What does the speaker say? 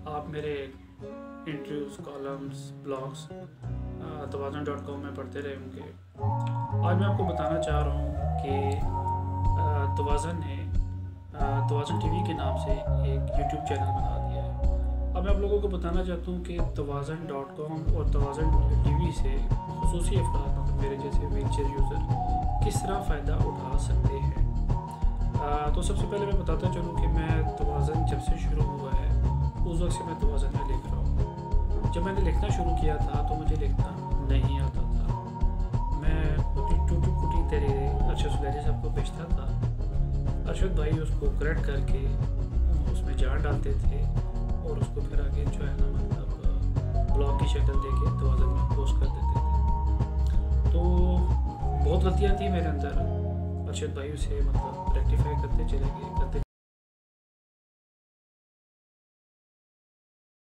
आप मेरे interviews, columns, blogs तवाज़ुन.com में पढ़ते रहे होंगे। आज मैं आपको बताना चाह रहा हूँ कि तवाज़ुन ने तवाज़ुन टीवी के नाम से एक यूट्यूब चैनल बना दिया है। अब मैं आप लोगों को बताना चाहता हूँ कि तवाज़ुन.com और तवाज़ुन टीवी से खुसूसी अफराद मतलब मेरे जैसे व्हीलचेयर यूज़र किस तरह फ़ायदा उठा सकते हैं। तो सबसे पहले मैं बताता चलूँ कि मैं तवाज़ुन जब से शुरू हुआ है उस वक्त से मैं तवाज़ुन में लिख रहा हूँ। जब मैंने लिखना शुरू किया था तो मुझे लिखना नहीं आता था। मैं अपनी टूटी फूटी तहरीरें अरशद सुलैरी साहब को भेजता था। अरशद भाई उसको करेक्ट करके उसमें जान डालते थे और उसको फिर आगे जो है ना मतलब ब्लॉग की शक्ल दे के तवाज़ुन में पोस्ट कर देते थे। तो बहुत गलतियाँ थी मेरे अंदर। अरशद भाई उसे मतलब रेक्टिफाई करते चले गए।